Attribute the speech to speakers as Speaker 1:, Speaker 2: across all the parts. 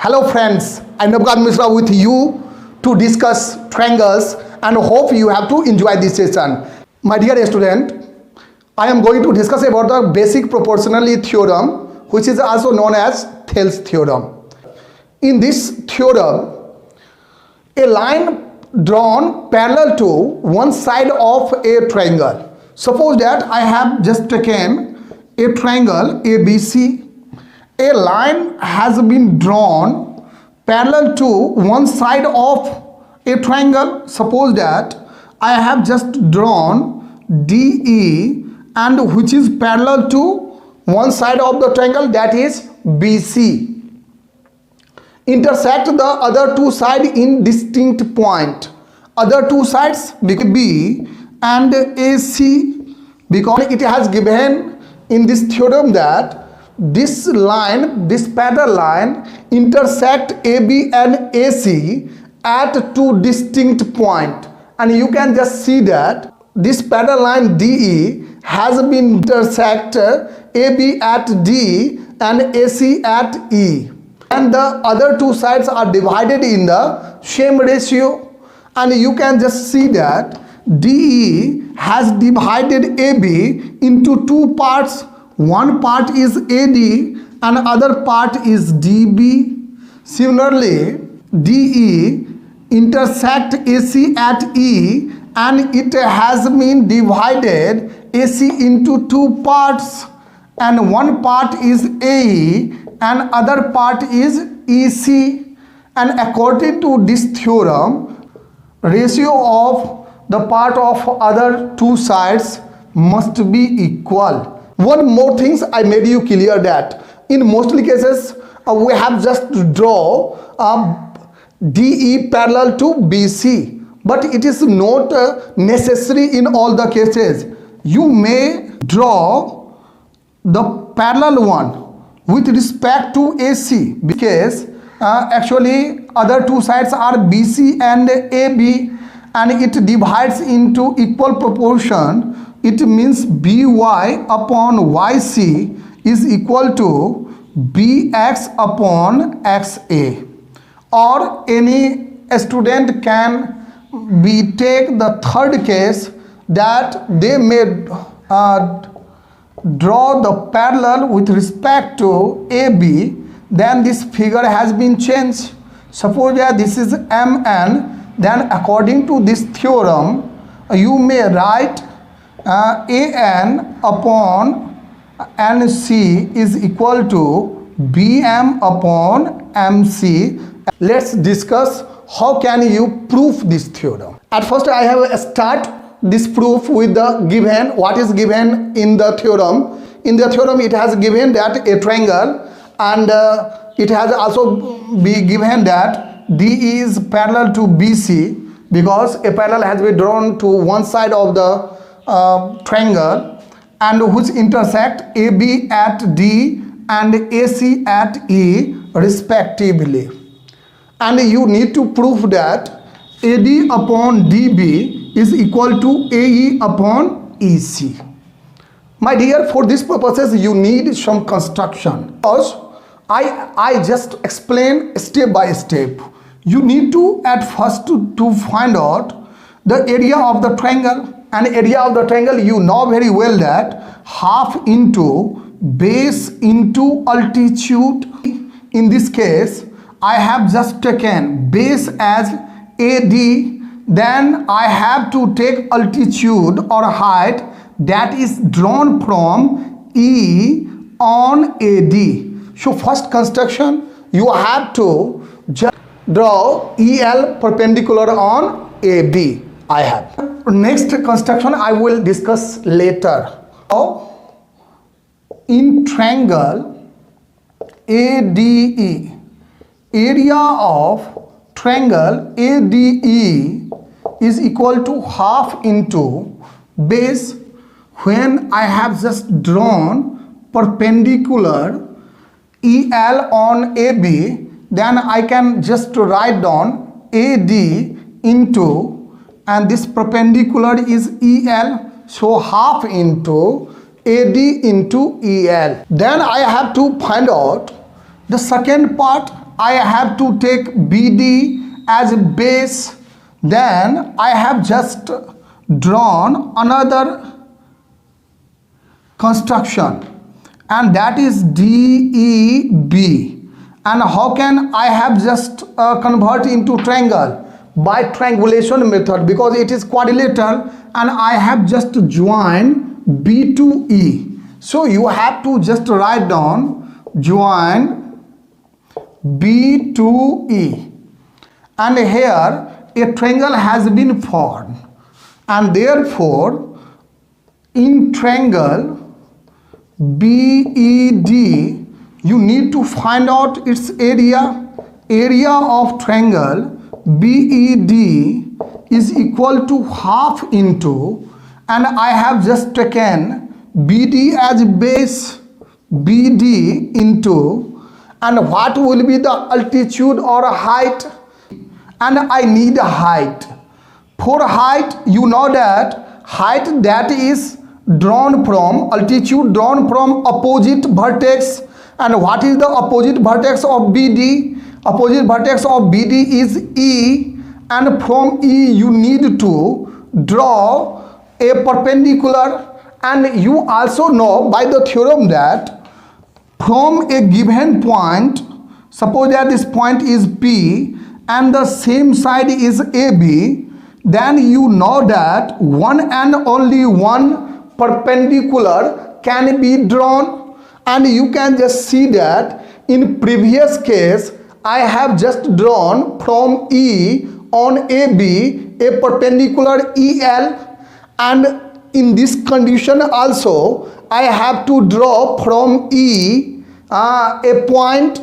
Speaker 1: Hello friends, I'm Navgat Mishra with you to discuss triangles and hope you have to enjoy this session. My dear student, I am going to discuss about the basic proportionality theorem, which is also known as Thales theorem. In this theorem, a line drawn parallel to one side of a triangle. Suppose that I have just taken a triangle ABC. A line has been drawn parallel to one side of a triangle. Suppose that I have just drawn DE and which is parallel to one side of the triangle, that is BC. Intersect the other two sides in distinct point. Other two sides B and AC, because it has given in this theorem that this line, this parallel line, intersect AB and AC at two distinct points. And you can just see that this parallel line DE has been intersect AB at D and AC at E. And the other two sides are divided in the same ratio. And you can just see that DE has divided AB into two parts. One part is AD and other part is DB. Similarly, DE intersect AC at E and it has been divided AC into two parts, and one part is AE and other part is EC. And according to this theorem, ratio of the part of other two sides must be equal. One more thing I made you clear that in mostly cases we have just to draw DE parallel to BC, but it is not necessary in all the cases. You may draw the parallel one with respect to AC because actually other two sides are BC and AB and it divides into equal proportion. It means BY upon YC is equal to BX upon XA. Or any student can take the third case that they may draw the parallel with respect to AB, then this figure has been changed. Suppose that this is MN, then according to this theorem, you may write AN upon NC is equal to BM upon MC. Let's discuss how can you prove this theorem. At first I have start this proof with the given, what is given in the theorem. In the theorem it has given that a triangle, and it has also be given that DE is parallel to BC because a parallel has been drawn to one side of the triangle and which intersect AB at D and AC at E respectively. And you need to prove that AD upon DB is equal to AE upon EC. My dear, for these purposes you need some construction, because I just explain step by step. You need to at first to find out the area of the triangle. And area of the triangle, you know very well that half into base into altitude. In this case, I have just taken base as AD, then I have to take altitude or height that is drawn from E on AD. So first construction, you have to just draw EL perpendicular on AB. I have. Next construction I will discuss later. Now, in triangle ADE, area of triangle ADE is equal to half into base. When I have just drawn perpendicular EL on AB, then I can just write down AD into, and this perpendicular is EL, so half into AD into EL. Then I have to find out the second part I have to take BD as base. Then I have just drawn another construction, and that is DEB. And how can I have just convert into triangle? By triangulation method, because it is quadrilateral, and I have just joined B to E. So you have to just write down join B to E, and here a triangle has been formed, and therefore in triangle BED you need to find out its area. Area of triangle BED is equal to half into, and I have just taken BD as base, BD into, and what will be the altitude or height, and I need a height. For height, you know that height that is drawn from, altitude drawn from opposite vertex. And what is the opposite vertex of BD? Opposite vertex of BD is E, and from E you need to draw a perpendicular. And you also know by the theorem that from a given point, suppose that this point is P and the same side is AB, then you know that one and only one perpendicular can be drawn. And you can just see that in previous case I have just drawn from E on AB a perpendicular EL, and in this condition also I have to draw from E a point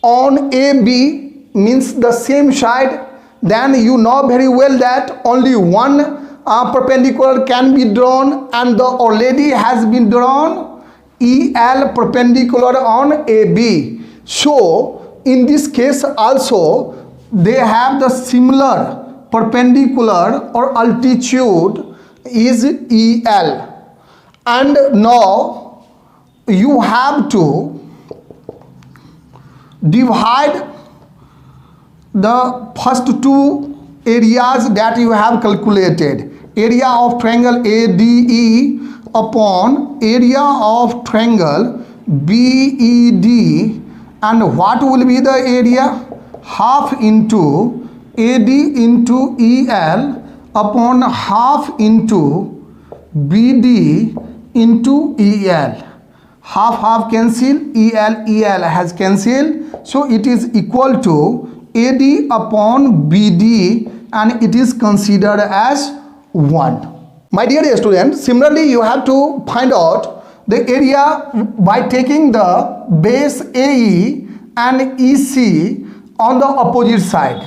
Speaker 1: on AB, means the same side. Then you know very well that only one perpendicular can be drawn, and the already has been drawn EL perpendicular on AB. So in this case also they have the similar perpendicular or altitude is EL. And now you have to divide the first two areas that you have calculated. Area of triangle ADE upon area of triangle BED, and what will be the area? Half into AD into EL upon half into BD into EL. Half cancel, EL has cancelled, so it is equal to AD upon BD, and it is considered as 1. My dear students, similarly you have to find out the area by taking the base AE and EC on the opposite side.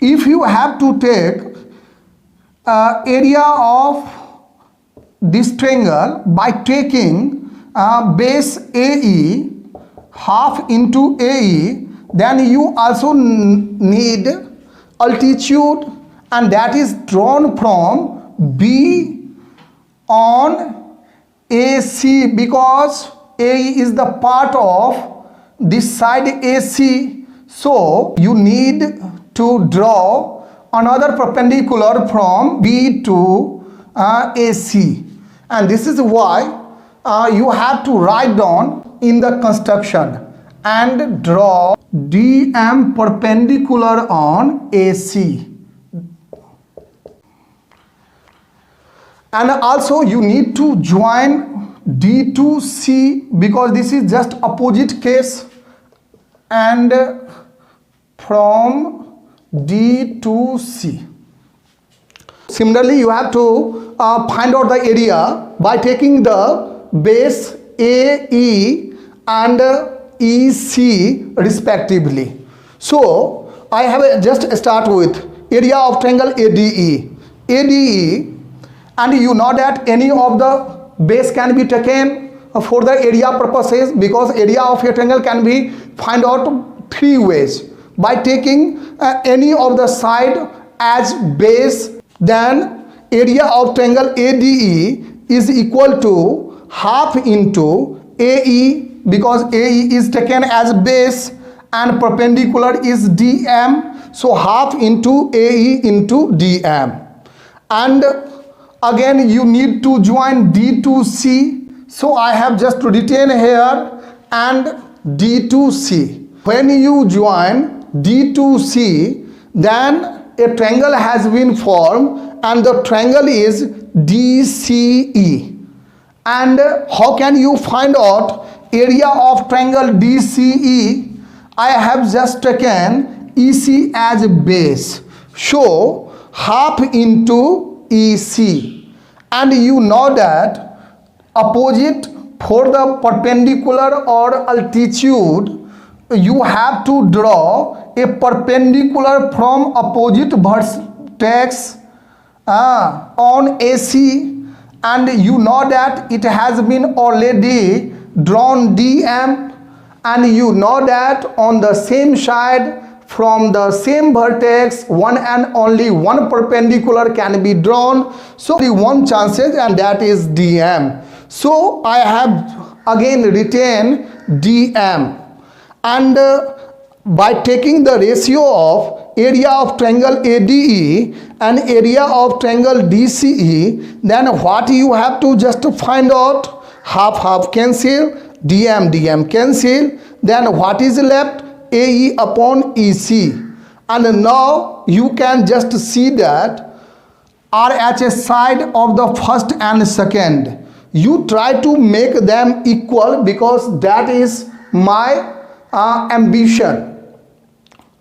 Speaker 1: If you have to take area of this triangle by taking base AE half into AE, then you also need altitude, and that is drawn from B on AC, because AE is the part of this side AC. So you need to draw another perpendicular from B to AC, and this is why you have to write down in the construction and draw DM perpendicular on AC. And also you need to join D to C, because this is just opposite case, and from D to C. Similarly you have to find out the area by taking the base AE and EC respectively. So I have just start with area of triangle ADE, and you know that any of the base can be taken for the area purposes, because area of a triangle can be find out three ways: by taking any of the side as base, then area of triangle ADE is equal to half into AE, because AE is taken as base, and perpendicular is DM. So half into AE into DM. And again you need to join D to C. So I have just written here and D to C. When you join D to C, then a triangle has been formed and the triangle is DCE. And how can you find out area of triangle DCE? I have just taken EC as a base. So half into EC. And you know that opposite for the perpendicular or altitude, you have to draw a perpendicular from opposite vertex on AC, and you know that it has been already drawn DM, and you know that on the same side from the same vertex one and only one perpendicular can be drawn. So the one chances, and that is DM. So I have again written DM, and by taking the ratio of area of triangle ADE and area of triangle DCE, then what you have to just find out, half cancel, DM cancel, then what is left? AE upon EC. And now you can just see that RHS side of the first and second, you try to make them equal, because that is my ambition,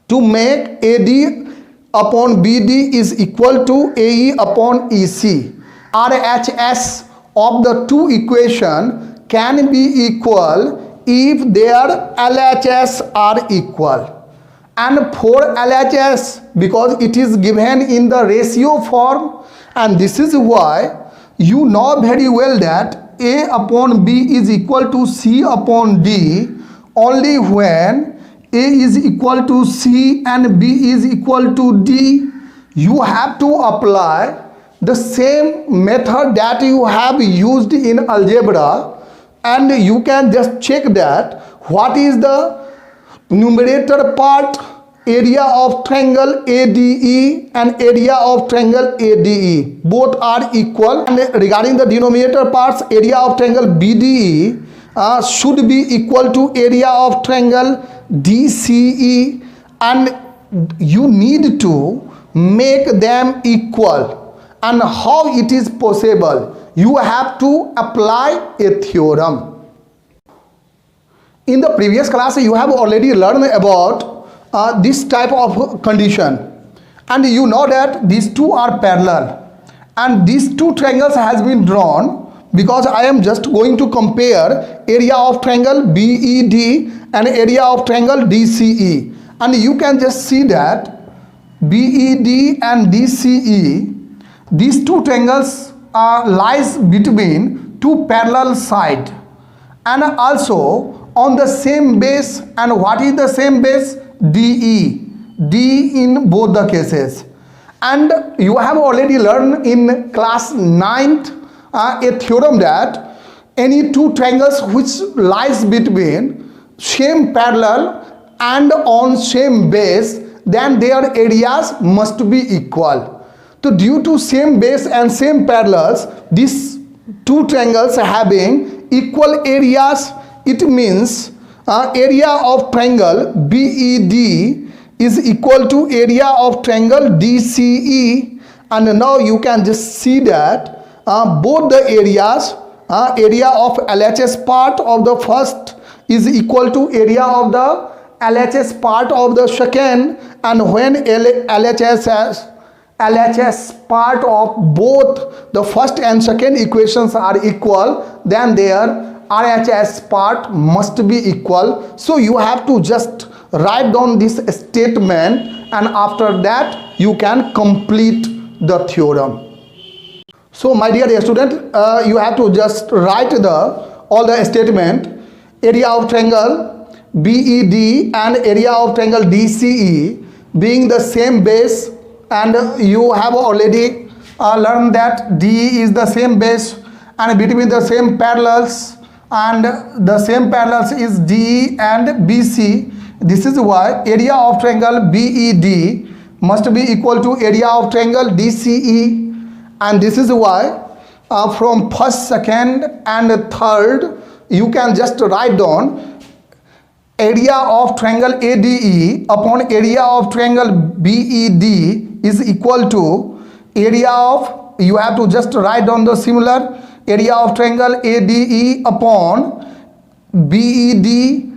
Speaker 1: to make AD upon BD is equal to AE upon EC. RHS of the two equation can be equal if their LHS are equal. And for LHS, because it is given in the ratio form, and this is why you know very well that A upon B is equal to C upon D only when A is equal to C and B is equal to D. You have to apply the same method that you have used in algebra, and you can just check that what is the numerator part, area of triangle ADE and area of triangle ADE, both are equal. And regarding the denominator parts, area of triangle BDE should be equal to area of triangle DCE, and you need to make them equal. And how it is possible? You have to apply a theorem. In the previous class you have already learned about this type of condition, and you know that these two are parallel and these two triangles has been drawn, because I am just going to compare area of triangle BED and area of triangle DCE, and you can just see that BED and DCE, these two triangles lies between two parallel sides and also on the same base. And what is the same base? DE, D in both the cases. And you have already learned in class 9th a theorem that any two triangles which lies between same parallel and on same base, then their areas must be equal. So due to same base and same parallels, these two triangles having equal areas, it means area of triangle BED is equal to area of triangle DCE. And now you can just see that both the areas, area of LHS part of the first is equal to area of the LHS part of the second, and when LHS part of both the first and second equations are equal, then their RHS part must be equal. So you have to just write down this statement, and after that you can complete the theorem. So my dear student, you have to just write all the statement. Area of triangle BED and area of triangle DCE being the same base, and you have already learned that DE is the same base and between the same parallels, and the same parallels is DE and BC. This is why area of triangle BED must be equal to area of triangle DCE, and this is why from first, second and third you can just write down area of triangle ADE upon area of triangle BED is equal to area of, you have to just write down the similar area of triangle ADE upon BED,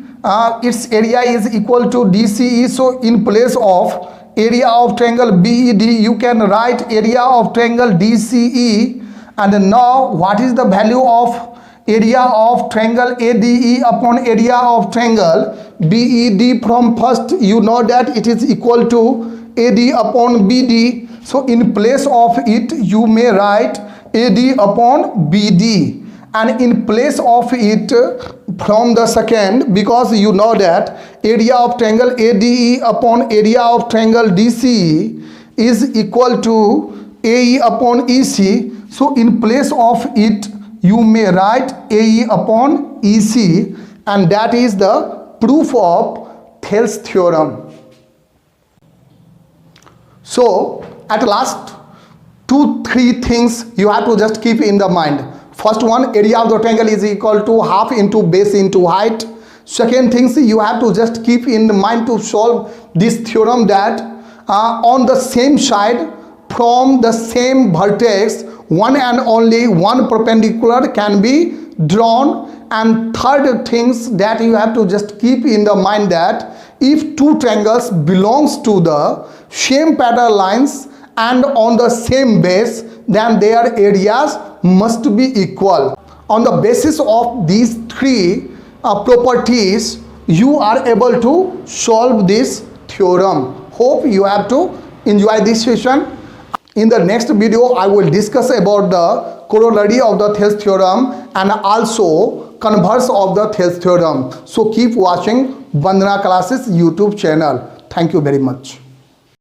Speaker 1: its area is equal to DCE. So in place of area of triangle BED you can write area of triangle DCE. And now what is the value of area of triangle ADE upon area of triangle BED? From first you know that it is equal to AD upon BD. So in place of it you may write AD upon BD, and in place of it from the second, because you know that area of triangle ADE upon area of triangle DCE is equal to AE upon EC. So in place of it you may write AE upon EC, and that is the proof of Thales theorem. So at last 2-3 things you have to just keep in the mind. First one, area of the triangle is equal to half into base into height. Second things you have to just keep in the mind to solve this theorem, that on the same side from the same vertex one and only one perpendicular can be drawn. And third things that you have to just keep in the mind, that if two triangles belongs to the same parallel lines and on the same base, then their areas must be equal. On the basis of these three properties you are able to solve this theorem. Hope you have to enjoy this session. In the next video I will discuss about the corollary of the Thales theorem and also converse of the Thales theorem. So keep watching Vandana Classes YouTube channel. Thank you very much.